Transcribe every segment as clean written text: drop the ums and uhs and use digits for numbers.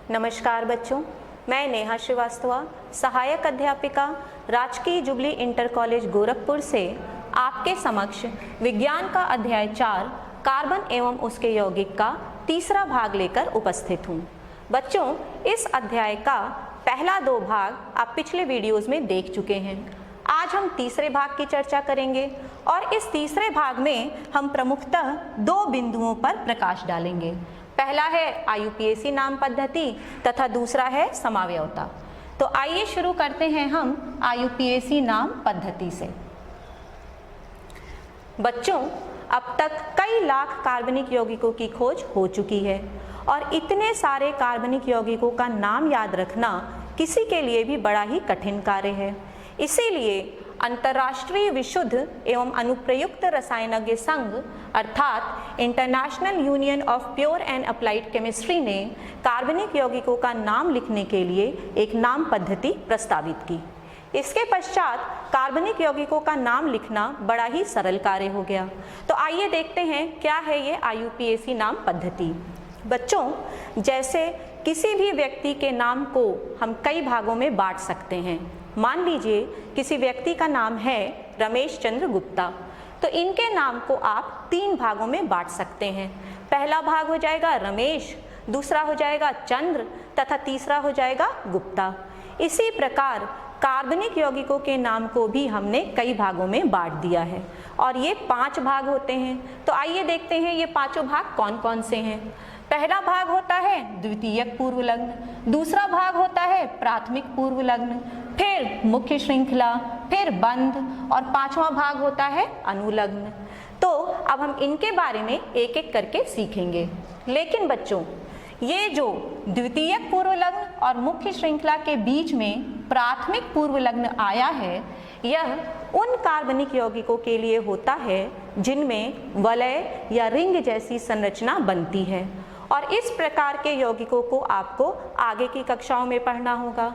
नमस्कार बच्चों, मैं नेहा श्रीवास्तव, सहायक अध्यापिका, राजकीय जुबली इंटर कॉलेज गोरखपुर से आपके समक्ष विज्ञान का अध्याय 4 कार्बन एवं उसके यौगिक का तीसरा भाग लेकर उपस्थित हूँ। बच्चों, इस अध्याय का पहला 2 भाग आप पिछले वीडियोज़ में देख चुके हैं। आज हम तीसरे भाग की चर्चा करेंगे और इस तीसरे भाग में हम प्रमुखतः 2 बिंदुओं पर प्रकाश डालेंगे। पहला है IUPAC नाम पद्धति तथा दूसरा है समावयवता। तो आइए शुरू करते हैं हम IUPAC नाम पद्धति से। बच्चों, अब तक कई लाख कार्बनिक यौगिकों की खोज हो चुकी है और इतने सारे कार्बनिक यौगिकों का नाम याद रखना किसी के लिए भी बड़ा ही कठिन कार्य है। इसीलिए अंतर्राष्ट्रीय विशुद्ध एवं अनुप्रयुक्त रसायनज्ञ संघ अर्थात international union of pure and applied chemistry ने कार्बनिक यौगिकों का नाम लिखने के लिए एक नाम पद्धति प्रस्तावित की। इसके पश्चात कार्बनिक यौगिकों का नाम लिखना बड़ा ही सरल कार्य हो गया। तो आइए देखते हैं क्या है ये IUPAC नाम पद्धति। बच्चों, जैसे किसी भी व्यक्ति के नाम को हम कई भागों में बांट सकते हैं। मान लीजिए किसी व्यक्ति का नाम है रमेश चंद्र गुप्ता, तो इनके नाम को आप 3 भागों में बांट सकते हैं। पहला भाग हो जाएगा रमेश, दूसरा हो जाएगा चंद्र तथा तीसरा हो जाएगा गुप्ता। इसी प्रकार कार्बनिक यौगिकों के नाम को भी हमने कई भागों में बांट दिया है और ये 5 भाग होते हैं। तो आइए देखते हैं ये 5 भाग कौन कौन से हैं। पहला भाग होता है द्वितीयक पूर्व लग्न, दूसरा भाग होता है प्राथमिक पूर्व लग्न, फिर मुख्य श्रृंखला, फिर बंध और 5वां भाग होता है अनुलग्न। तो अब हम इनके बारे में एक एक करके सीखेंगे। लेकिन बच्चों, ये जो द्वितीयक पूर्व लग्न और मुख्य श्रृंखला के बीच में प्राथमिक पूर्व लग्न आया है, यह उन कार्बनिक यौगिकों के लिए होता है जिनमें वलय या रिंग जैसी संरचना बनती है और इस प्रकार के यौगिकों को आपको आगे की कक्षाओं में पढ़ना होगा।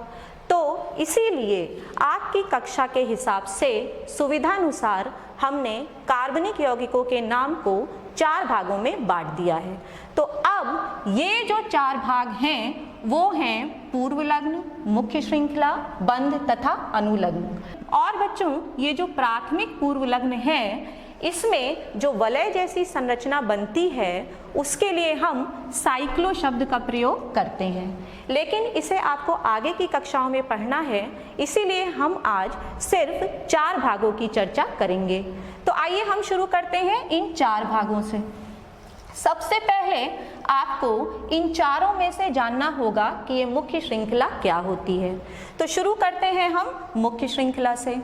तो इसीलिए आपकी कक्षा के हिसाब से सुविधानुसार हमने कार्बनिक यौगिकों के नाम को 4 भागों में बांट दिया है। तो अब ये जो 4 भाग हैं वो हैं पूर्व लग्न, मुख्य श्रृंखला, बंध तथा अनुलग्न। और बच्चों, ये जो प्राथमिक पूर्व लग्न है, इसमें जो वलय जैसी संरचना बनती है उसके लिए हम साइक्लो शब्द का प्रयोग करते हैं, लेकिन इसे आपको आगे की कक्षाओं में पढ़ना है, इसीलिए हम आज सिर्फ 4 भागों की चर्चा करेंगे। तो आइए हम शुरू करते हैं इन 4 भागों से। सबसे पहले आपको इन चारों में से जानना होगा कि ये मुख्य श्रृंखला क्या होती है। तो शुरू करते हैं हम मुख्य श्रृंखला से।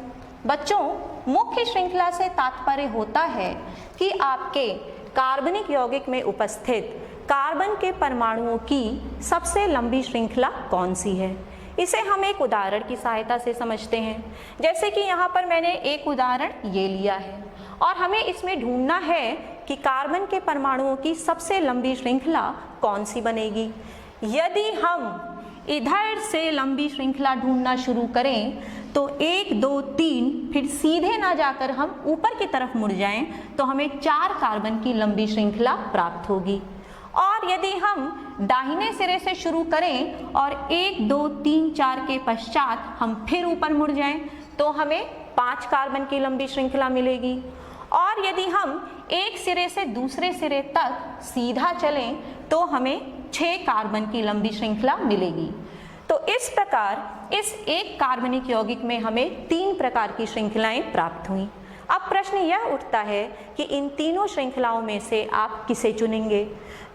बच्चों, मुख्य श्रृंखला से तात्पर्य होता है कि आपके कार्बनिक यौगिक में उपस्थित कार्बन के परमाणुओं की सबसे लंबी श्रृंखला कौन सी है। इसे हम एक उदाहरण की सहायता से समझते हैं। जैसे कि यहाँ पर मैंने एक उदाहरण ये लिया है और हमें इसमें ढूंढना है कि कार्बन के परमाणुओं की सबसे लंबी श्रृंखला कौन सी बनेगी। यदि हम इधर से लंबी श्रृंखला ढूंढना शुरू करें तो 1, 2, 3 फिर सीधे ना जाकर हम ऊपर की तरफ मुड़ जाएं तो हमें 4 कार्बन की लंबी श्रृंखला प्राप्त होगी। और यदि हम दाहिने सिरे से शुरू करें और 1, 2, 3, 4 के पश्चात हम फिर ऊपर मुड़ जाएं तो हमें 5 कार्बन की लंबी श्रृंखला मिलेगी। और यदि हम एक सिरे से दूसरे सिरे तक सीधा चलें तो हमें 6 कार्बन की लंबी श्रृंखला मिलेगी। तो इस प्रकार इस एक कार्बनिक यौगिक में हमें 3 प्रकार की श्रृंखलाएं प्राप्त हुई। अब प्रश्न यह उठता है कि इन तीनों श्रृंखलाओं में से आप किसे चुनेंगे।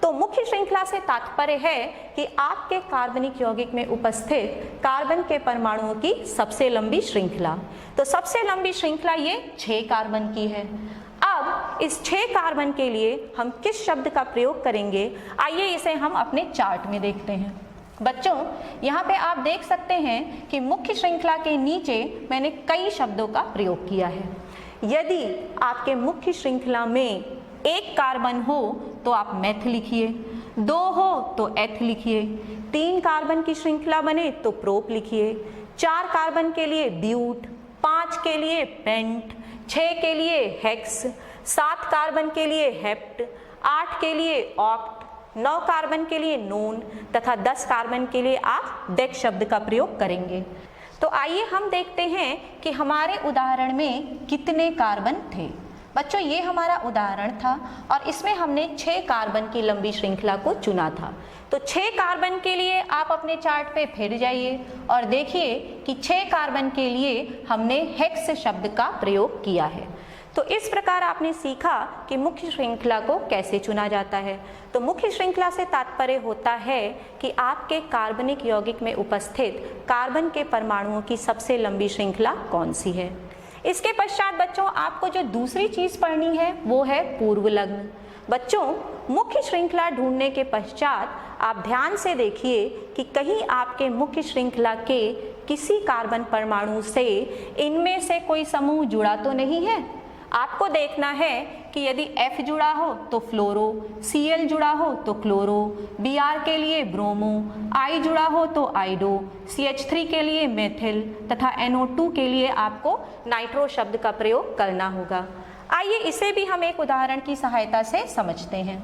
तो मुख्य श्रृंखला से तात्पर्य है कि आपके कार्बनिक यौगिक में उपस्थित कार्बन के परमाणुओं की सबसे लंबी श्रृंखला। तो सबसे लंबी श्रृंखला ये 6 कार्बन की है। अब इस 6 कार्बन के लिए हम किस शब्द का प्रयोग करेंगे, आइए इसे हम अपने चार्ट में देखते हैं। बच्चों, यहाँ पे आप देख सकते हैं कि मुख्य श्रृंखला के नीचे मैंने कई शब्दों का प्रयोग किया है। यदि आपके मुख्य श्रृंखला में 1 कार्बन हो तो आप मेथ लिखिए, 2 हो तो एथ लिखिए, 3 कार्बन की श्रृंखला बने तो प्रोप लिखिए, 4 कार्बन के लिए ब्यूट, 5 के लिए पेंट, 6 के लिए हेक्स, 7 कार्बन के लिए हेप्ट, 8 के लिए ऑक्ट, 9 कार्बन के लिए नोन तथा 10 कार्बन के लिए आप डेक शब्द का प्रयोग करेंगे। तो आइए हम देखते हैं कि हमारे उदाहरण में कितने कार्बन थे। बच्चों ये हमारा उदाहरण था और इसमें हमने 6 कार्बन की लंबी श्रृंखला को चुना था। तो 6 कार्बन के लिए आप अपने चार्ट पे फिर जाइए और देखिए कि 6 कार्बन के लिए हमने हेक्स शब्द का प्रयोग किया है। तो इस प्रकार आपने सीखा कि मुख्य श्रृंखला को कैसे चुना जाता है। तो मुख्य श्रृंखला से तात्पर्य होता है कि आपके कार्बनिक यौगिक में उपस्थित कार्बन के परमाणुओं की सबसे लंबी श्रृंखला कौन सी है। इसके पश्चात बच्चों आपको जो दूसरी चीज पढ़नी है वो है पूर्व लग्न। बच्चों मुख्य श्रृंखला ढूंढने के पश्चात आप ध्यान से देखिए कि कहीं आपके मुख्य श्रृंखला के किसी कार्बन परमाणु से इनमें से कोई समूह जुड़ा तो नहीं है। आपको देखना है कि यदि F जुड़ा हो तो फ्लोरो, Cl जुड़ा हो तो क्लोरो, Br के लिए ब्रोमो, I जुड़ा हो तो आइडो, CH3 के लिए मेथिल तथा NO2 के लिए आपको नाइट्रो शब्द का प्रयोग करना होगा। आइए इसे भी हम एक उदाहरण की सहायता से समझते हैं।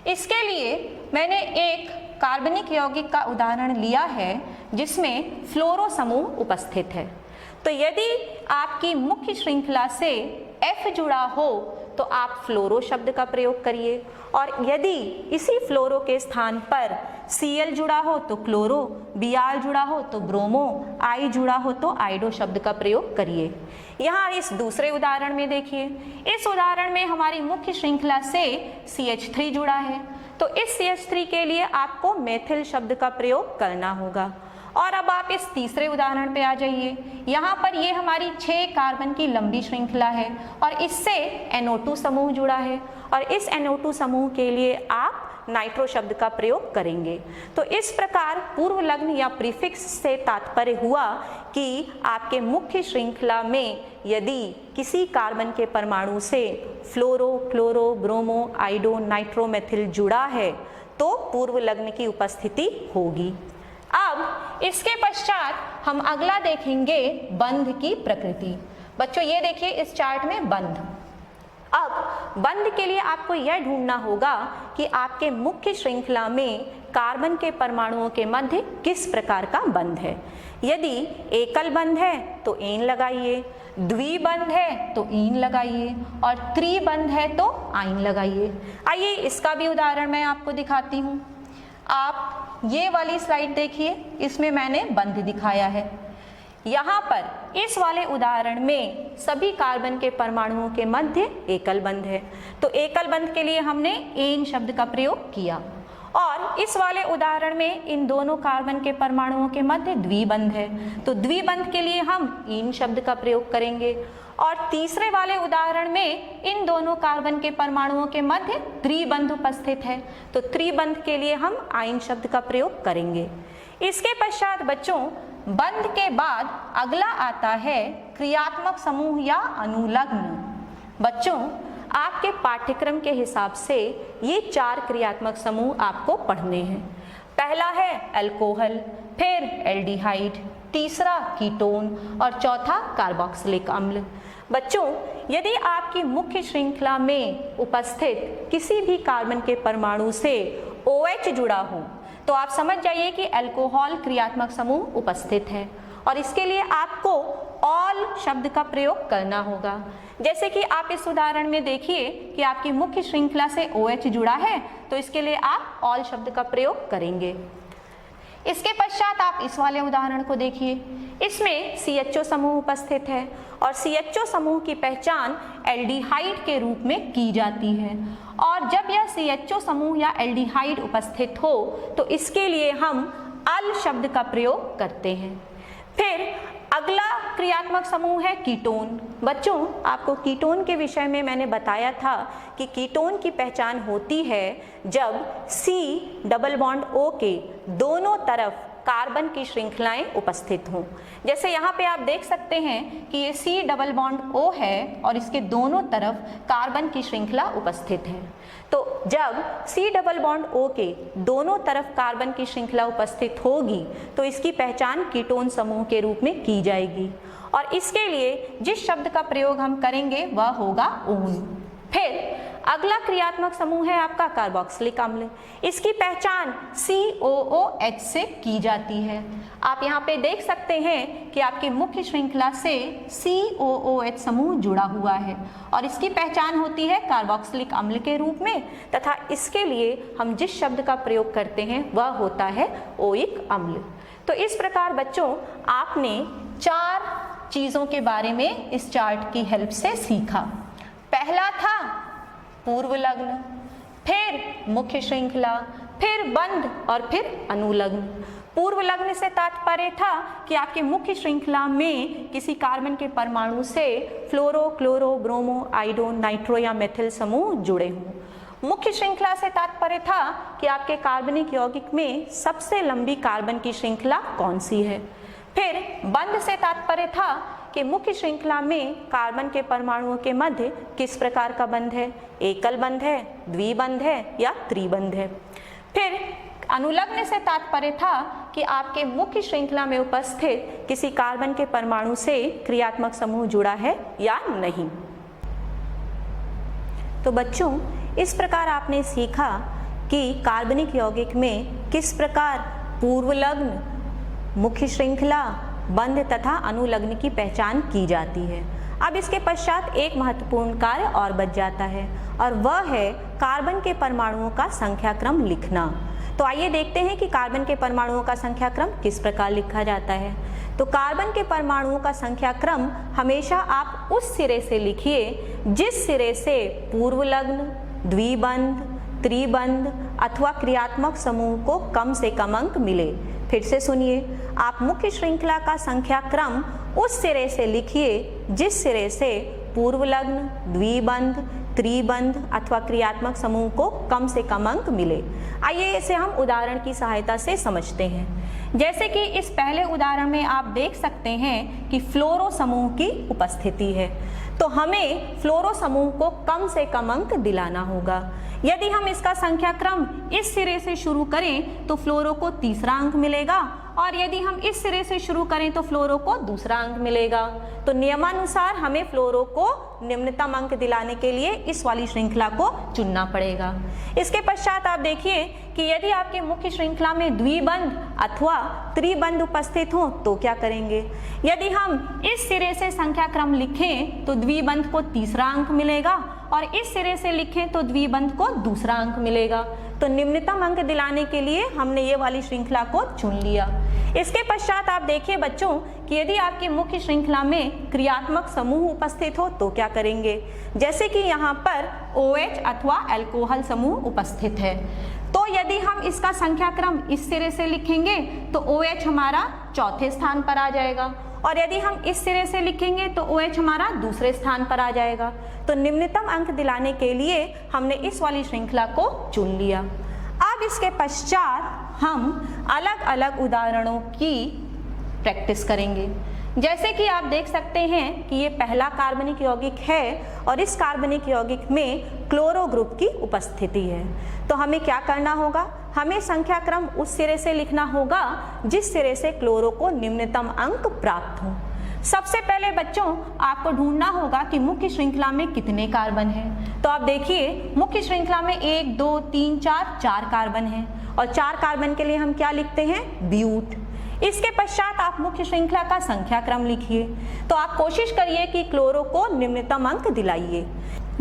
इसके लिए मैंने एक कार्बनिक यौगिक का उदाहरण लिया है जिसमें फ्लोरो समूह उपस्थित है। तो यदि आपकी मुख्य श्रृंखला से F जुड़ा हो तो आप फ्लोरो शब्द का प्रयोग करिए और यदि इसी फ्लोरो के स्थान पर Cl जुड़ा हो तो क्लोरो, Br जुड़ा हो तो ब्रोमो, I जुड़ा हो तो आइडो शब्द का प्रयोग करिए। यहाँ इस दूसरे उदाहरण में देखिए, इस उदाहरण में हमारी मुख्य श्रृंखला से CH3 जुड़ा है तो इस CH3 के लिए आपको मेथिल शब्द का प्रयोग करना होगा। और अब आप इस तीसरे उदाहरण पे आ जाइए। यहाँ पर ये हमारी 6 कार्बन की लंबी श्रृंखला है और इससे NO2 समूह जुड़ा है और इस NO2 समूह के लिए आप नाइट्रो शब्द का प्रयोग करेंगे। तो इस प्रकार पूर्व लग्न या प्रीफिक्स से तात्पर्य हुआ कि आपके मुख्य श्रृंखला में यदि किसी कार्बन के परमाणु से fluoro, chloro, bromo, आइडो, nitro, methyl जुड़ा है तो पूर्व लग्न की उपस्थिति होगी। अब इसके पश्चात हम अगला देखेंगे बंध की प्रकृति। बच्चों ये देखिए इस चार्ट में बंध। अब बंध के लिए आपको यह ढूंढना होगा कि आपके मुख्य श्रृंखला में कार्बन के परमाणुओं के मध्य किस प्रकार का बंध है। यदि एकल बंध है तो एन लगाइए, द्विबंध है तो ईन लगाइए और त्रिबंध है तो आइन लगाइए। आइए इसका भी उदाहरण मैं आपको दिखाती हूँ। आप ये वाली स्लाइड देखिए, इसमें मैंने बंध दिखाया है। यहाँ पर इस वाले उदाहरण में सभी कार्बन के परमाणुओं के मध्य एकल बंध है तो एकल बंध के लिए हमने एन शब्द का प्रयोग किया और इस वाले उदाहरण में इन दोनों कार्बन के परमाणुओं के मध्य द्विबंध है तो द्विबंध के लिए हम ईन शब्द का प्रयोग करेंगे और तीसरे वाले उदाहरण में इन दोनों कार्बन के परमाणुओं के मध्य त्रिबंध उपस्थित है तो त्रिबंध के लिए हम आइन शब्द का प्रयोग करेंगे। इसके पश्चात बच्चों बंध के बाद अगला आता है क्रियात्मक समूह या अनुलग्न। बच्चों आपके पाठ्यक्रम के हिसाब से ये 4 क्रियात्मक समूह आपको पढ़ने हैं। पहला है अल्कोहल, फिर एल्डिहाइड, तीसरा कीटोन और चौथा कार्बोक्सिलिक अम्ल। बच्चों यदि आपकी मुख्य श्रृंखला में उपस्थित किसी भी कार्बन के परमाणु से OH जुड़ा हो तो आप समझ जाइए कि अल्कोहल क्रियात्मक समूह उपस्थित है और इसके लिए आपको ऑल शब्द का प्रयोग करना होगा। जैसे कि आप इस उदाहरण में देखिए कि आपकी मुख्य श्रृंखला से OH जुड़ा है तो इसके लिए आप ऑल शब्द का प्रयोग करेंगे। इसके पश्चात आप इस वाले उदाहरण को देखिए, इसमें CHO समूह उपस्थित है और CHO समूह की पहचान एल्डिहाइड के रूप में की जाती है और जब यह CHO समूह या एल्डिहाइड उपस्थित हो तो इसके लिए हम अल शब्द का प्रयोग करते हैं। फिर अगला क्रियात्मक समूह है कीटोन। बच्चों आपको कीटोन के विषय में मैंने बताया था कि कीटोन की पहचान होती है जब C डबल बॉन्ड O के दोनों तरफ कार्बन की श्रृंखलाएं उपस्थित हों। जैसे यहाँ पे आप देख सकते हैं कि ये C डबल बॉन्ड O है और इसके दोनों तरफ कार्बन की श्रृंखला उपस्थित है। तो जब C डबल बॉन्ड O के दोनों तरफ कार्बन की श्रृंखला उपस्थित होगी तो इसकी पहचान कीटोन समूह के रूप में की जाएगी और इसके लिए जिस शब्द का प्रयोग हम करेंगे वह होगा ऊन। फिर अगला क्रियात्मक समूह है आपका कार्बोक्सिलिक अम्ल। इसकी पहचान COOH से की जाती है। आप यहाँ पे देख सकते हैं कि आपकी मुख्य श्रृंखला से COOH समूह जुड़ा हुआ है और इसकी पहचान होती है कार्बोक्सिलिक अम्ल के रूप में, तथा इसके लिए हम जिस शब्द का प्रयोग करते हैं वह होता है ओइक अम्ल। तो इस प्रकार बच्चों आपने 4 चीज़ों के बारे में इस चार्ट की हेल्प से सीखा। पहला था पूर्व लग्न, फिर मुख्य श्रृंखला, फिर बंध और फिर अनुलग्न। पूर्व लग्न से तात्पर्य था कि आपके मुख्य श्रृंखला में किसी कार्बन के परमाणु से fluoro, chloro, bromo, iodo, nitro या मेथिल समूह जुड़े हों। मुख्य श्रृंखला से तात्पर्य था कि आपके कार्बनिक यौगिक में सबसे लंबी कार्बन की श्रृंखला कौन सी है। फिर बंध से तात्पर्य था कि मुख्य श्रृंखला में कार्बन के परमाणुओं के मध्य किस प्रकार का बंध है, एकल बंध है, द्विबंध है या त्रिबंध है। फिर अनुलग्न से तात्पर्य था कि आपके मुख्य श्रृंखला में उपस्थित किसी कार्बन के परमाणु से क्रियात्मक समूह जुड़ा है या नहीं। तो बच्चों इस प्रकार आपने सीखा कि कार्बनिक यौगिक में किस प्रकार पूर्व लग्न, मुख्य श्रृंखला, बंध तथा अनुलग्न की पहचान की जाती है। अब इसके पश्चात एक महत्वपूर्ण कार्य और बच जाता है और वह है कार्बन के परमाणुओं का संख्याक्रम लिखना। तो आइए देखते हैं कि कार्बन के परमाणुओं का संख्याक्रम किस प्रकार लिखा जाता है। तो कार्बन के परमाणुओं का संख्याक्रम हमेशा आप उस सिरे से लिखिए जिस सिरे से पूर्व लग्न, द्विबंध, त्रिबंध अथवा क्रियात्मक समूह को कम से कम अंक मिले। फिर से सुनिए, आप मुख्य श्रृंखला का संख्याक्रम उस सिरे से लिखिए जिस सिरे से पूर्व लग्न, द्विबंध, त्रिबंध अथवा क्रियात्मक समूह को कम से कम अंक मिले। आइए इसे हम उदाहरण की सहायता से समझते हैं। जैसे कि इस पहले उदाहरण में आप देख सकते हैं कि फ्लोरो समूह की उपस्थिति है, तो हमें फ्लोरो समूह को कम से कम अंक दिलाना होगा। यदि हम इसका संख्याक्रम इस सिरे से शुरू करें तो फ्लोरो को तीसरा अंक मिलेगा और यदि हम इस सिरे से शुरू करें तो फ्लोरो को दूसरा अंक मिलेगा। तो नियमानुसार हमें फ्लोरो को निम्नतम अंक दिलाने के लिए इस वाली श्रृंखला को चुनना पड़ेगा। इसके पश्चात आप देखिए कि यदि आपके मुख्य श्रृंखला में द्विबंध अथवा त्रिबंध उपस्थित हो तो क्या करेंगे। यदि हम इस सिरे से संख्याक्रम लिखें तो द्विबंध को तीसरा अंक मिलेगा और इस सिरे से लिखें तो द्विबंध को दूसरा अंक मिलेगा। तो निम्नतम अंक दिलाने के लिए हमने ये वाली श्रृंखला को चुन लिया। इसके पश्चात आप देखिए बच्चों कि यदि आपकी मुख्य श्रृंखला में क्रियात्मक समूह उपस्थित हो तो क्या करेंगे। जैसे कि यहाँ पर OH अथवा अल्कोहल समूह उपस्थित है, तो यदि हम इसका संख्याक्रम इस सिरे से लिखेंगे तो OH हमारा चौथे स्थान पर आ जाएगा और यदि हम इस सिरे से लिखेंगे तो OH हमारा दूसरे स्थान पर आ जाएगा। तो निम्नतम अंक दिलाने के लिए हमने इस वाली श्रृंखला को चुन लिया। अब इसके पश्चात हम अलग अलग उदाहरणों की प्रैक्टिस करेंगे। जैसे कि आप देख सकते हैं कि ये पहला कार्बनिक यौगिक है और इस कार्बनिक यौगिक में क्लोरो ग्रुप की उपस्थिति है। तो हमें क्या करना होगा, हमें संख्याक्रम उस सिरे से लिखना होगा जिस सिरे से क्लोरो को निम्नतम अंक प्राप्त हो। सबसे पहले बच्चों आपको ढूंढना होगा कि मुख्य श्रृंखला में कितने कार्बन हैं। तो आप देखिए मुख्य श्रृंखला में 1 2 3 4 कार्बन हैं और 4 कार्बन के लिए हम क्या लिखते हैं, ब्यूट। इसके पश्चात आप मुख्य श्रृंखला का संख्याक्रम लिखिए। तो आप कोशिश करिए कि क्लोरो को निम्नतम अंक दिलाइए।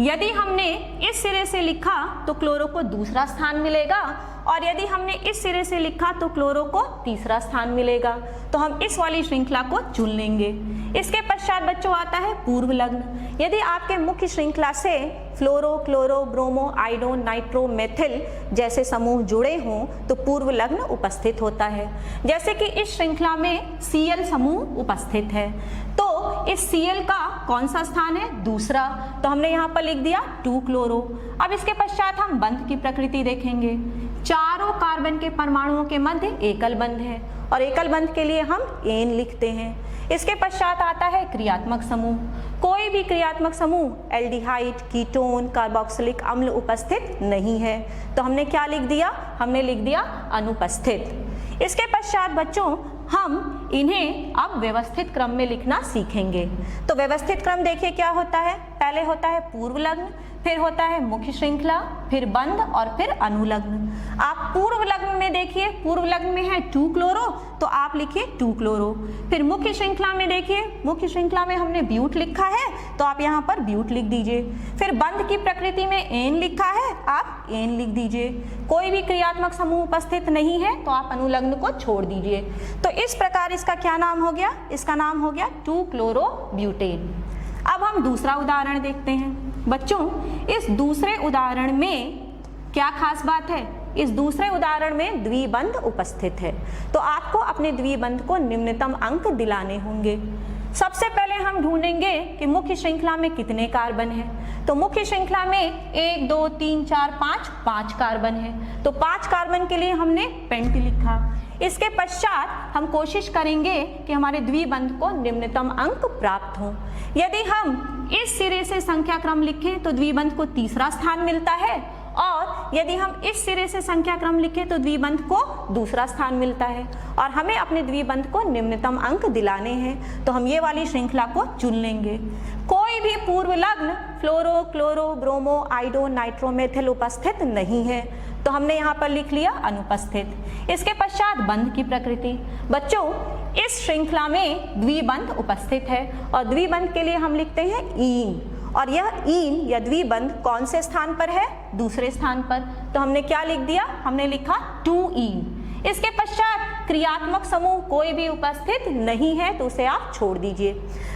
यदि हमने इस सिरे से लिखा तो क्लोरो को दूसरा स्थान मिलेगा और यदि हमने इस सिरे से लिखा तो क्लोरो को तीसरा स्थान मिलेगा। तो हम इस वाली श्रृंखला को चुन लेंगे। इसके पश्चात बच्चों आता है पूर्व लग्न। यदि आपके मुख्य श्रृंखला से fluoro, chloro, bromo, iodo, nitro, methyl जैसे समूह जुड़े हों तो पूर्व लग्न उपस्थित होता है। जैसे कि इस श्रृंखला में Cl समूह उपस्थित है, तो इस Cl का कौन सा स्थान है, दूसरा। तो हमने यहाँ पर लिख दिया 2 क्लोरो। अब इसके पश्चात हम बंध की प्रकृति देखेंगे। चारों कार्बन के परमाणुओं के मध्य एकल बंध है और एकल बंध के लिए हम एन लिखते हैं। इसके पश्चात आता है क्रियात्मक समूह। कोई भी क्रियात्मक समूह एल्डिहाइड, कीटोन, कार्बोक्सिलिक अम्ल उपस्थित नहीं है, तो हमने क्या लिख दिया, हमने लिख दिया अनुपस्थित। इसके पश्चात बच्चों हम इन्हें अब व्यवस्थित क्रम में लिखना सीखेंगे। तो व्यवस्थित क्रम देखिए क्या होता है। पहले होता है पूर्व लग्न, फिर होता है मुख्य श्रृंखला, फिर बंध और फिर अनुलग्न। आप पूर्व लग्न में देखिए, पूर्व लग्न में है 2 क्लोरो तो आप लिखिए 2 क्लोरो। फिर मुख्य श्रृंखला में देखिए, मुख्य श्रृंखला में हमने ब्यूट लिखा है तो आप यहाँ पर ब्यूट लिख दीजिए। फिर बंध की प्रकृति में एन लिखा है, आप एन लिख दीजिए। कोई भी क्रियात्मक समूह उपस्थित नहीं है तो आप अनुलग्न को छोड़ दीजिए। तो इस प्रकार इसका क्या नाम हो गया, इसका नाम हो गया 2 क्लोरो ब्यूटेन। अब हम दूसरा उदाहरण देखते हैं। बच्चों इस दूसरे उदाहरण में क्या खास बात है, इस दूसरे उदाहरण में द्विबंध उपस्थित है तो आपको अपने द्विबंध को निम्नतम अंक दिलाने होंगे। सबसे पहले हम ढूंढेंगे कि मुख्य श्रृंखला में कितने कार्बन हैं। तो मुख्य श्रृंखला में 1 2 3 4 5 कार्बन है तो 5 कार्बन के लिए हमने पेंट लिखा। इसके पश्चात हम कोशिश करेंगे कि हमारे द्विबंध को निम्नतम अंक प्राप्त हो। यदि हम इस सिरे से संख्या क्रम लिखें तो द्विबंध को तीसरा स्थान मिलता है और यदि हम इस सिरे से संख्या क्रम लिखें तो द्विबंध को दूसरा स्थान मिलता है और हमें अपने द्विबंध को निम्नतम अंक दिलाने हैं तो हम ये वाली श्रृंखला को चुन लेंगे। कोई भी पूर्व लग्न फ्लोरो, क्लोरो, ब्रोमो, आइडो, नाइट्रो, मेथिल उपस्थित नहीं है तो हमने यहाँ पर लिख लिया अनुपस्थित। इसके पश्चात बंध की प्रकृति। बच्चों इस श्रृंखला में द्विबंध उपस्थित है और द्विबंध के लिए हम लिखते हैं ईन और यह ईन या द्विबंध कौन से स्थान पर है, दूसरे स्थान पर। तो हमने क्या लिख दिया, हमने लिखा 2 ईन। इसके पश्चात क्रियात्मक समूह कोई भी उपस्थित नहीं है तो उसे आप छोड़ दीजिए।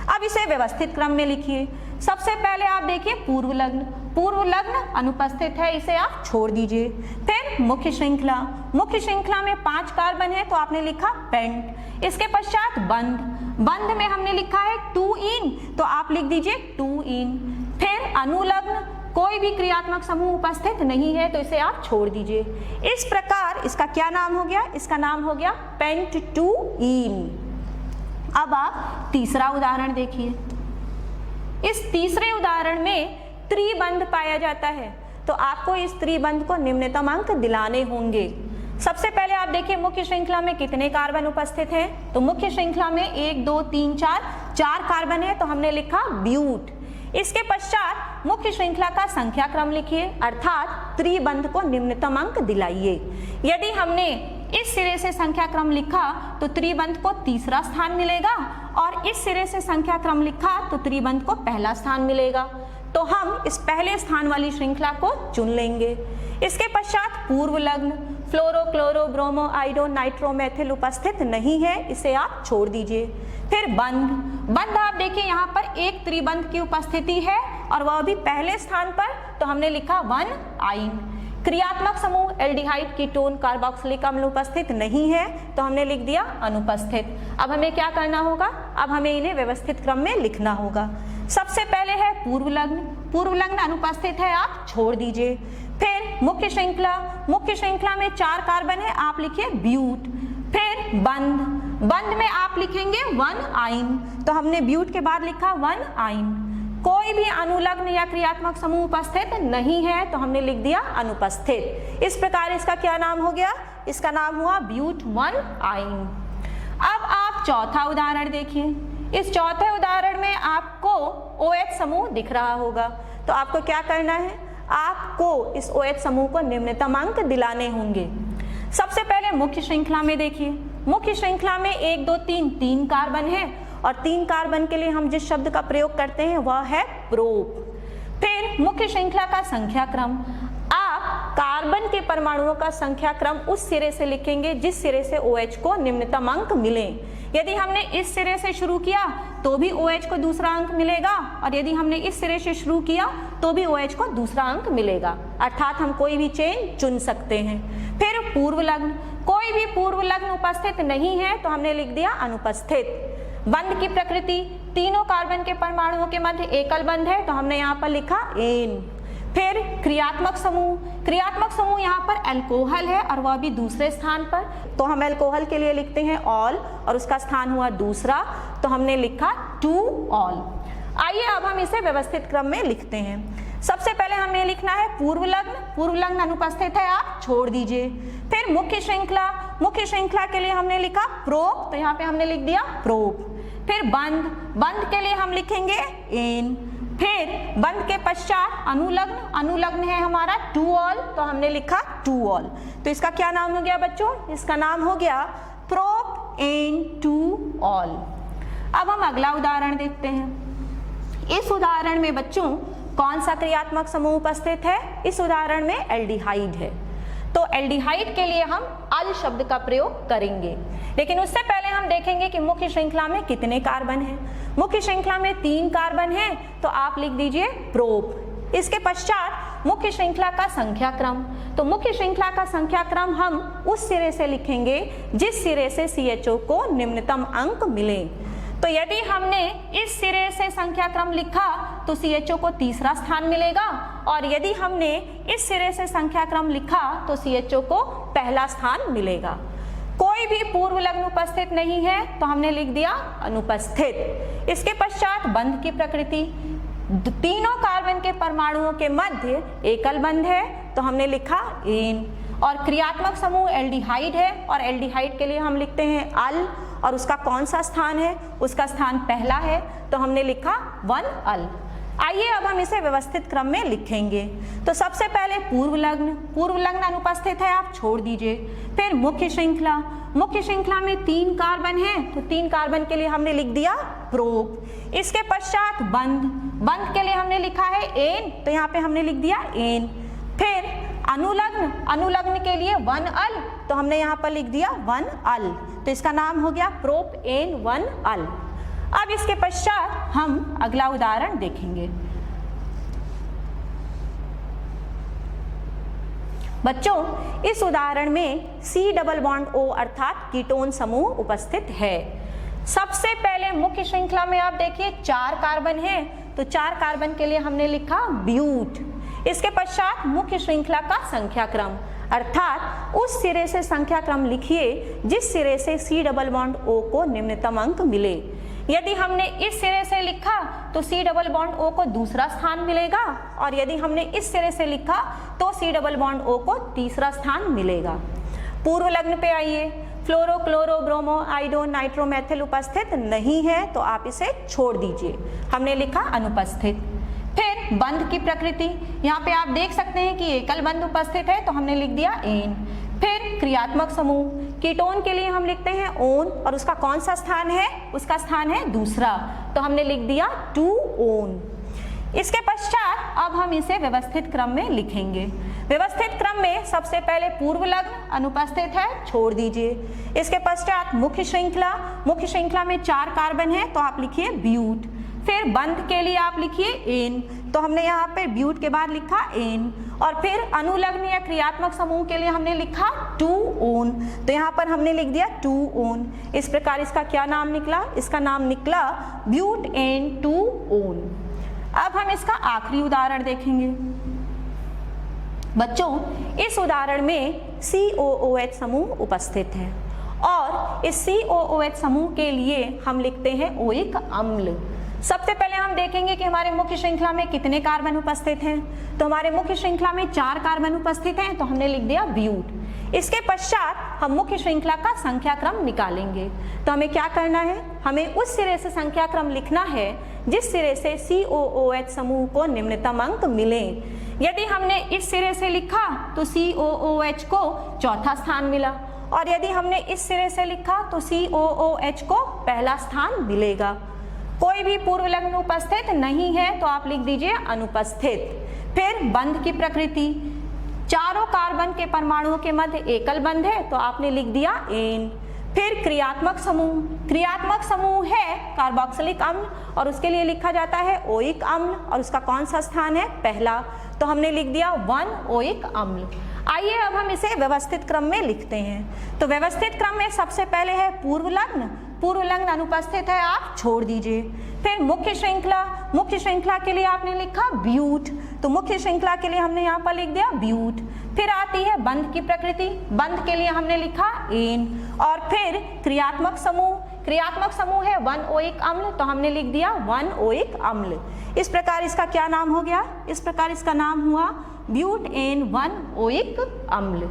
अब इसे व्यवस्थित क्रम में लिखिए। सबसे पहले आप देखिए पूर्व लग्न, पूर्व लग्न अनुपस्थित है इसे आप छोड़ दीजिए। फिर मुख्य श्रृंखला, मुख्य श्रृंखला में 5 कार्बन है तो आपने लिखा पेंट। इसके पश्चात बंध, बंध में हमने लिखा है 2 ईन तो आप लिख दीजिए 2 ईन। फिर अनुलग्न, कोई भी क्रियात्मक समूह उपस्थित नहीं है तो इसे आप छोड़ दीजिए। इस प्रकार इसका क्या नाम हो गया, इसका नाम हो गया पेंट 2 ईन। अब आप तीसरा उदाहरण देखिए। इस तीसरे उदाहरण में त्रिबंध पाया जाता है तो आपको इस त्रिबंध को निम्नतम अंक दिलाने होंगे। सबसे पहले आप देखिए मुख्य श्रृंखला में कितने कार्बन उपस्थित हैं। तो मुख्य श्रृंखला में 1 2 3 4 कार्बन है तो हमने लिखा ब्यूट। इसके पश्चात मुख्य श्रृंखला का संख्या क्रम लिखिए अर्थात त्रिबंध को निम्नतम अंक दिलाइए। यदि हमने इस सिरे से संख्या क्रम लिखा तो त्रिबंध को तीसरा स्थान मिलेगा और इस सिरे से संख्या क्रम लिखा तो त्रिबंध को पहला स्थान मिलेगा। तो हम इस पहले स्थान वाली श्रृंखला को चुन लेंगे। इसके पश्चात पूर्व लग्न फ्लोरो, क्लोरो, ब्रोमो, आइडो, नाइट्रो, मेथिल उपस्थित नहीं है इसे आप छोड़ दीजिए। फिर बंध, बंध आप देखिए यहाँ पर एक त्रिबंध की उपस्थिति है और वह भी पहले स्थान पर तो हमने लिखा 1 आइन। क्रियात्मक समूह एल्डिहाइड, कीटोन, कार्बोक्सिलिक अम्ल उपस्थित नहीं है तो हमने लिख दिया अनुपस्थित। अब हमें क्या करना होगा, अब हमें इन्हें व्यवस्थित क्रम में लिखना होगा। सबसे पहले है पूर्व लग्न, पूर्व लग्न अनुपस्थित है आप छोड़ दीजिए। फिर मुख्य श्रृंखला, मुख्य श्रृंखला में 4 कार्बन है आप लिखिए ब्यूट। फिर बंध, बंध में आप लिखेंगे 1 आइन तो हमने ब्यूट के बाद लिखा 1 आइन। कोई भी अनुलग्न या क्रियात्मक समूह उपस्थित नहीं है तो हमने लिख दिया अनुपस्थित। इस प्रकार इसका क्या नाम हो गया, इसका नाम हुआ ब्यूट 1 आइन। अब आप चौथा उदाहरण देखिए। इस चौथे उदाहरण में आपको OH समूह दिख रहा होगा तो आपको क्या करना है, आपको इस OH समूह को निम्नतम अंक दिलाने होंगे। सबसे पहले मुख्य श्रृंखला में देखिए, मुख्य श्रृंखला में 1 2 3 कार्बन है और 3 कार्बन के लिए हम जिस शब्द का प्रयोग करते हैं वह है प्रोप। फिर मुख्य श्रृंखला का संख्या क्रम, आप कार्बन के परमाणुओं का संख्या क्रम उस सिरे से लिखेंगे जिस सिरे से OH को निम्नतम अंक मिले। यदि हमने इस सिरे से शुरू किया तो भी OH को दूसरा अंक मिलेगा और यदि हमने इस सिरे से शुरू किया तो भी OH को दूसरा अंक मिलेगा, अर्थात हम कोई भी चेन चुन सकते हैं। फिर पूर्व लग्न, कोई भी पूर्व लग्न उपस्थित नहीं है तो हमने लिख दिया अनुपस्थित। बंध की प्रकृति, तीनों कार्बन के परमाणुओं के मध्य एकल बंध है तो हमने यहाँ पर लिखा एन। फिर क्रियात्मक समूह, क्रियात्मक समूह यहाँ पर अल्कोहल है और वह भी दूसरे स्थान पर तो हम अल्कोहल के लिए लिखते हैं ऑल और उसका स्थान हुआ दूसरा तो हमने लिखा 2 ऑल। आइए अब हम इसे व्यवस्थित क्रम में लिखते हैं। सबसे पहले हमें लिखना है पूर्व लग्न अनुपस्थित है, आप छोड़ दीजिए। फिर मुख्य श्रृंखला के लिए हमने लिखा प्रोप, तो यहाँ पे हमने लिख दिया प्रोप। फिर बंध के लिए हम लिखेंगे एन। फिर बंध के पश्चात अनुलग्न है हमारा टू ऑल, तो हमने लिखा टू ऑल। तो इसका क्या नाम हो गया बच्चों? इसका नाम हो गया प्रोप एन टू ऑल। अब हम अगला उदाहरण देखते हैं। इस उदाहरण में बच्चों कौन सा क्रियात्मक समूह उपस्थित है? इस उदाहरण में एल्डिहाइड है, तो एल्डिहाइड के लिए हम अल शब्द का प्रयोग करेंगे। लेकिन उससे पहले हम देखेंगे कि मुख्य श्रृंखला में कितने कार्बन हैं। मुख्य श्रृंखला में 3 कार्बन हैं, तो आप लिख दीजिए प्रोप। इसके पश्चात मुख्य श्रृंखला का संख्या क्रम, तो मुख्य श्रृंखला का संख्या क्रम हम उस सिरे से लिखेंगे जिस सिरे से CHO को निम्नतम अंक मिले। तो यदि हमने इस सिरे से संख्या क्रम लिखा तो CHO को तीसरा स्थान मिलेगा, और यदि हमने इस सिरे से संख्या क्रम लिखा तो CHO को पहला स्थान मिलेगा। कोई भी पूर्व लग्न उपस्थित नहीं है, तो हमने लिख दिया अनुपस्थित। इसके पश्चात बंध की प्रकृति, तीनों कार्बन के परमाणुओं के मध्य एकल बंध है, तो हमने लिखा एन। और क्रियात्मक समूह एल्डिहाइड है, और एल्डिहाइड के लिए हम लिखते हैं अल, और उसका कौन सा स्थान है? उसका स्थान पहला है, तो हमने लिखा 1 अल। आइए अब हम इसे व्यवस्थित क्रम में लिखेंगे। तो सबसे पहले पूर्व लग्न अनुपस्थित है, आप छोड़ दीजिए। फिर मुख्य श्रृंखला में 3 कार्बन हैं, तो 3 कार्बन के लिए हमने लिख दिया प्रोप। इसके पश्चात बंध के लिए हमने लिखा है एन, तो यहाँ पे हमने लिख दिया एन। फिर अनुलग्न के लिए 1 अल, तो हमने यहाँ पर लिख दिया 1 अल, तो इसका नाम हो गया प्रोप एन 1 अल। अब इसके पश्चात हम अगला उदाहरण देखेंगे। बच्चों इस उदाहरण में C डबल बॉन्ड O अर्थात कीटोन समूह उपस्थित है। सबसे पहले मुख्य श्रृंखला में आप देखिए 4 कार्बन हैं, तो 4 कार्बन के लिए हमने लिखा ब्यूट। इसके पश्चात मुख्य श्रृंखला का संख्या क्रम, अर्थात उस सिरे से संख्या क्रम लिखिए जिस सिरे से C डबल बॉन्ड O को निम्नतम अंक मिले। यदि हमने इस सिरे से लिखा तो C डबल बॉन्ड O को दूसरा स्थान मिलेगा, और यदि हमने इस सिरे से लिखा तो C डबल बॉन्ड O को तीसरा स्थान मिलेगा। पूर्व लग्न पे आइए। फ्लोरो, क्लोरो, ब्रोमो, आइडो, नाइट्रो, मेथिल उपस्थित नहीं है, तो आप इसे छोड़ दीजिए। हमने लिखा अनुपस्थित। फिर बंध की प्रकृति, यहाँ पे आप देख सकते हैं कि एकल बंध उपस्थित है, तो हमने लिख दिया एन। फिर क्रियात्मक समूह, कीटोन के लिए हम लिखते हैं ओन, और उसका कौन सा स्थान है? उसका स्थान है दूसरा, तो हमने लिख दिया 2 ओन। इसके पश्चात अब हम इसे व्यवस्थित क्रम में लिखेंगे। व्यवस्थित क्रम में सबसे पहले पूर्व लग्न अनुपस्थित है, छोड़ दीजिए। इसके पश्चात मुख्य श्रृंखला में 4 कार्बन है, तो आप लिखिए ब्यूट। फिर बंध के लिए आप लिखिए एन, तो हमने यहाँ पे ब्यूट के बाद लिखा एन। और फिर अनुलग्न या क्रियात्मक समूह के लिए हमने लिखा 2 ओन, तो यहाँ पर हमने लिख दिया 2 ओन। इस प्रकार इसका क्या नाम निकला? इसका नाम निकला ब्यूट एन 2 ओन। अब हम इसका आखिरी उदाहरण देखेंगे। बच्चों इस उदाहरण में COOH समूह उपस्थित है, और इस COOH समूह के लिए हम लिखते हैं ओइक अम्ल। सबसे पहले हम देखेंगे कि हमारे मुख्य श्रृंखला में कितने कार्बन उपस्थित हैं। तो हमारे मुख्य श्रृंखला में 4 कार्बन उपस्थित हैं, तो हमने लिख दिया ब्यूट। इसके पश्चात हम मुख्य श्रृंखला का संख्या क्रम निकालेंगे। तो हमें क्या करना है? हमें उस सिरे से संख्या क्रम लिखना है जिस सिरे से COOH समूह को निम्नतम अंक मिले। यदि हमने इस सिरे से लिखा तो COOH को चौथा स्थान मिला, और यदि हमने इस सिरे से लिखा तो COOH को पहला स्थान मिलेगा। कोई भी पूर्व लग्न उपस्थित नहीं है, तो आप लिख दीजिए अनुपस्थित। फिर बंध की प्रकृति, चारों कार्बन के परमाणुओं के मध्य एकल बंध है, तो आपने लिख दिया एन। फिर क्रियात्मक समूह है कार्बोक्सिलिक अम्ल, और उसके लिए लिखा जाता है ओइक अम्ल, और उसका कौन सा स्थान है? पहला, तो हमने लिख दिया 1 ओइक अम्ल। आइए अब हम इसे व्यवस्थित क्रम में लिखते हैं। तो व्यवस्थित क्रम में सबसे पहले है पूर्व लग्न अनुपस्थित है, आप छोड़ दीजिए। फिर मुख्य श्रृंखला के लिए आपने लिखा ब्यूट, तो मुख्य श्रृंखला के लिए हमने यहाँ पर लिख दिया ब्यूट। फिर आती है बंध की प्रकृति, बंध के लिए हमने लिखा एन। और फिर क्रियात्मक समूह, क्रियात्मक समूह है 1 ओइक अम्ल, तो हमने लिख दिया 1 ओइक अम्ल। इस प्रकार इसका क्या नाम हो गया? इस प्रकार इसका नाम हुआ ब्यूटेन 1 ओइक अम्ल।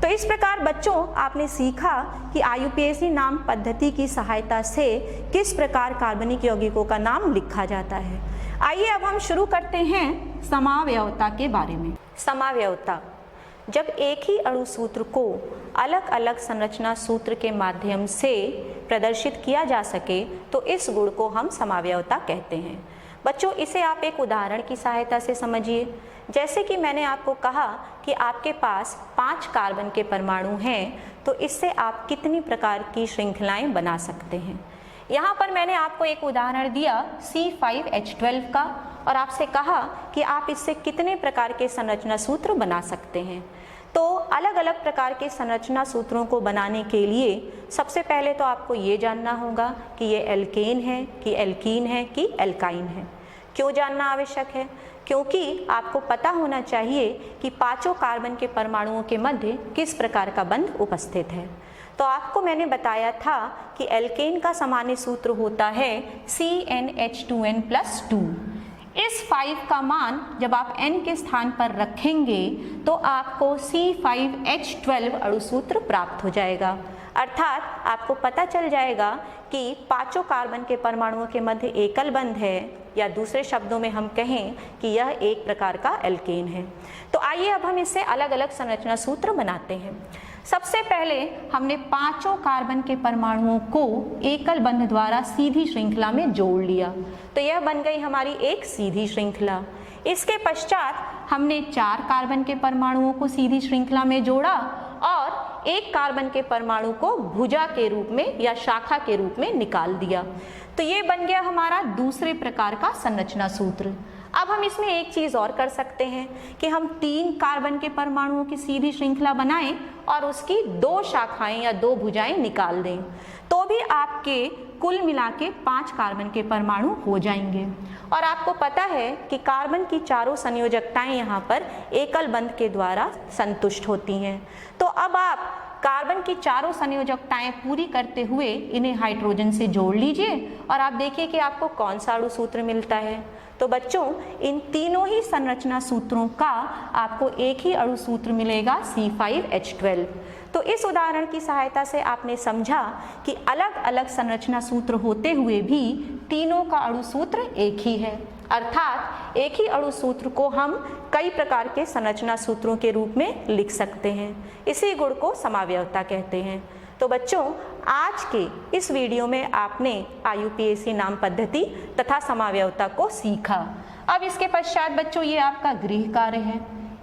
तो इस प्रकार बच्चों आपने सीखा कि IUPAC नाम पद्धति की सहायता से किस प्रकार कार्बनिक यौगिकों का नाम लिखा जाता है। आइए अब हम शुरू करते हैं समावयवता के बारे में। समावयवता, जब एक ही अणु सूत्र को अलग अलग संरचना सूत्र के माध्यम से प्रदर्शित किया जा सके तो इस गुण को हम समावयवता कहते हैं। बच्चों इसे आप एक उदाहरण की सहायता से समझिए। जैसे कि मैंने आपको कहा कि आपके पास 5 कार्बन के परमाणु हैं, तो इससे आप कितनी प्रकार की श्रृंखलाएं बना सकते हैं। यहाँ पर मैंने आपको एक उदाहरण दिया C5H12 का और आपसे कहा कि आप इससे कितने प्रकार के संरचना सूत्र बना सकते हैं। तो अलग अलग प्रकार के संरचना सूत्रों को बनाने के लिए सबसे पहले तो आपको ये जानना होगा कि ये एल्केन है कि एल्कीन है कि एल्काइन है। क्यों जानना आवश्यक है? क्योंकि आपको पता होना चाहिए कि 5 कार्बन के परमाणुओं के मध्य किस प्रकार का बंध उपस्थित है। तो आपको मैंने बताया था कि एल्केन का सामान्य सूत्र होता है CnH2n+2। इस 5 का मान जब आप n के स्थान पर रखेंगे तो आपको C5H12 अणु सूत्र प्राप्त हो जाएगा। अर्थात आपको पता चल जाएगा कि 5 कार्बन के परमाणुओं के मध्य एकल बंध है, या दूसरे शब्दों में हम कहें कि यह एक प्रकार का एल्केन है। तो आइए अब हम इससे अलग अलग संरचना सूत्र बनाते हैं। सबसे पहले हमने 5 कार्बन के परमाणुओं को एकल बंध द्वारा सीधी श्रृंखला में जोड़ लिया, तो यह बन गई हमारी एक सीधी श्रृंखला। इसके पश्चात हमने 4 कार्बन के परमाणुओं को सीधी श्रृंखला में जोड़ा और 1 कार्बन के परमाणु को भुजा के रूप में या शाखा के रूप में निकाल दिया। तो ये बन गया हमारा दूसरे प्रकार का संरचना सूत्र। अब हम इसमें एक चीज और कर सकते हैं कि हम 3 कार्बन के परमाणुओं की सीधी श्रृंखला बनाएं और उसकी 2 शाखाएं या 2 भुजाएं निकाल दें, तो भी आपके कुल मिला के 5 कार्बन के परमाणु हो जाएंगे। और आपको पता है कि कार्बन की चारों संयोजकताएं यहाँ पर एकल बंध के द्वारा संतुष्ट होती हैं। तो अब आप कार्बन की चारों संयोजकताएं पूरी करते हुए इन्हें हाइड्रोजन से जोड़ लीजिए और आप देखिए कि आपको कौन सा अणु सूत्र मिलता है। तो बच्चों इन तीनों ही संरचना सूत्रों का आपको एक ही अणु सूत्र मिलेगा C5H12। तो इस उदाहरण की सहायता से आपने समझा कि अलग अलग संरचना सूत्र होते हुए भी तीनों का अणु सूत्र एक ही है। अर्थात एक ही अणु सूत्र को हम कई प्रकार के संरचना सूत्रों के रूप में लिख सकते हैं। इसी गुण को समावयवता कहते हैं। तो बच्चों आज के इस वीडियो में आपने IUPAC नाम पद्धति तथा समावयवता को सीखा। अब इसके पश्चात बच्चों ये आपका गृह कार्य है,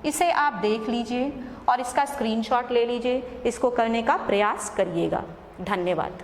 इसे आप देख लीजिए और इसका स्क्रीनशॉट ले लीजिए। इसको करने का प्रयास करिएगा। धन्यवाद।